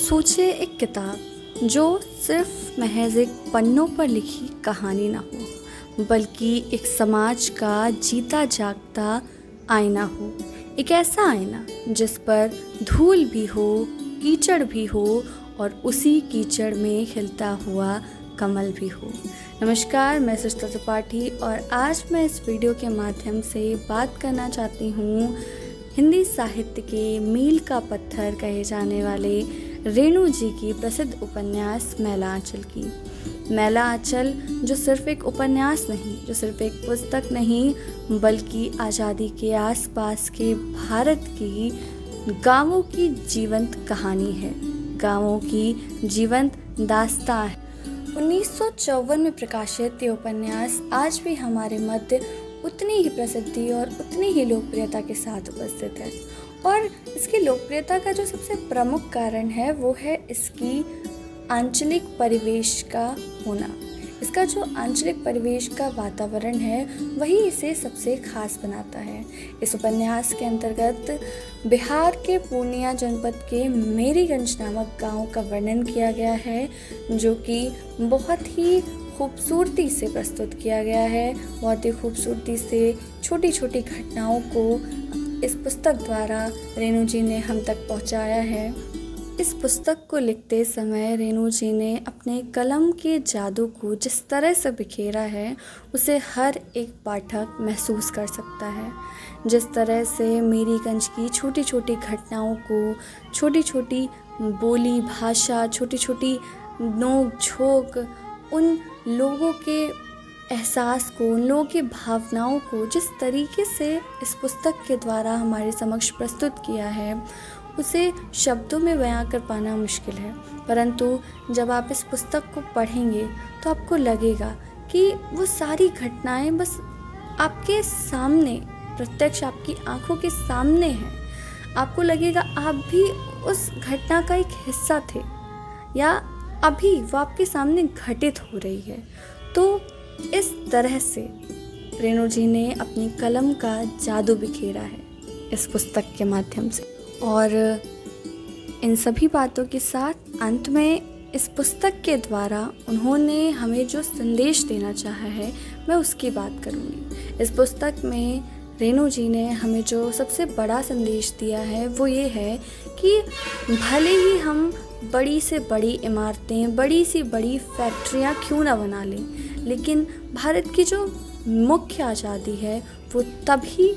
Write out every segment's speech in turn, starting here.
सोचे एक किताब जो सिर्फ महज एक पन्नों पर लिखी कहानी ना हो, बल्कि एक समाज का जीता जागता आईना हो। एक ऐसा आईना जिस पर धूल भी हो, कीचड़ भी हो और उसी कीचड़ में खिलता हुआ कमल भी हो। नमस्कार, मैं सृष्टा त्रिपाठी और आज मैं इस वीडियो के माध्यम से बात करना चाहती हूँ हिंदी साहित्य के मील का पत्थर कहे जाने वाले रेणु जी की प्रसिद्ध उपन्यास मैला आंचल की। मैला आंचल जो सिर्फ एक उपन्यास नहीं, जो सिर्फ एक पुस्तक नहीं, बल्कि आज़ादी के आसपास के भारत की गांवों की जीवंत कहानी है, गांवों की जीवंत दास्तां है। 1954 में प्रकाशित ये उपन्यास आज भी हमारे मध्य उतनी ही प्रसिद्धि और उतनी ही लोकप्रियता के साथ उपस्थित है। और इसकी लोकप्रियता का जो सबसे प्रमुख कारण है वो है इसकी आंचलिक परिवेश का होना। इसका जो आंचलिक परिवेश का वातावरण है वही इसे सबसे खास बनाता है। इस उपन्यास के अंतर्गत बिहार के पूर्णिया जनपद के मेरीगंज नामक गांव का वर्णन किया गया है, जो कि बहुत ही खूबसूरती से प्रस्तुत किया गया है। बहुत ही खूबसूरती से छोटी छोटी घटनाओं को इस पुस्तक द्वारा रेणु जी ने हम तक पहुंचाया है। इस पुस्तक को लिखते समय रेणु जी ने अपने कलम के जादू को जिस तरह से बिखेरा है उसे हर एक पाठक महसूस कर सकता है। जिस तरह से मेरीगंज की छोटी छोटी घटनाओं को, छोटी छोटी बोली भाषा, छोटी छोटी नोक झोंक, उन लोगों के एहसास को, उन लोगों की भावनाओं को जिस तरीके से इस पुस्तक के द्वारा हमारे समक्ष प्रस्तुत किया है उसे शब्दों में बयां कर पाना मुश्किल है। परंतु जब आप इस पुस्तक को पढ़ेंगे तो आपको लगेगा कि वो सारी घटनाएं बस आपके सामने, प्रत्यक्ष आपकी आंखों के सामने हैं। आपको लगेगा आप भी उस घटना का एक हिस्सा थे या अभी वो आपके सामने घटित हो रही है। तो इस तरह से रेणु जी ने अपनी कलम का जादू बिखेरा है इस पुस्तक के माध्यम से। और इन सभी बातों के साथ अंत में इस पुस्तक के द्वारा उन्होंने हमें जो संदेश देना चाहा है मैं उसकी बात करूँगी। इस पुस्तक में रेणु जी ने हमें जो सबसे बड़ा संदेश दिया है वो ये है कि भले ही हम बड़ी से बड़ी इमारतें, बड़ी सी बड़ी फैक्ट्रियाँ क्यों ना बना लें, लेकिन भारत की जो मुख्य आज़ादी है वो तभी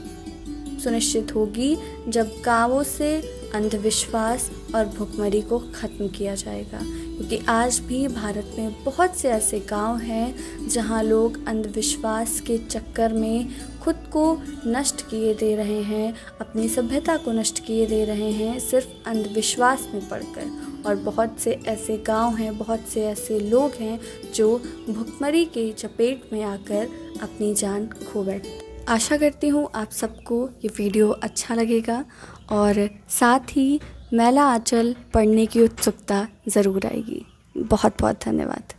सुनिश्चित होगी जब गाँवों से अंधविश्वास और भुखमरी को ख़त्म किया जाएगा। क्योंकि आज भी भारत में बहुत से ऐसे गांव हैं जहां लोग अंधविश्वास के चक्कर में खुद को नष्ट किए दे रहे हैं, अपनी सभ्यता को नष्ट किए दे रहे हैं सिर्फ अंधविश्वास में पड़कर। और बहुत से ऐसे गांव हैं, बहुत से ऐसे लोग हैं जो भुखमरी के चपेट में आकर अपनी जान खो बैठे। आशा करती हूँ आप सबको ये वीडियो अच्छा लगेगा और साथ ही मैला आंचल पढ़ने की उत्सुकता ज़रूर आएगी। बहुत बहुत धन्यवाद।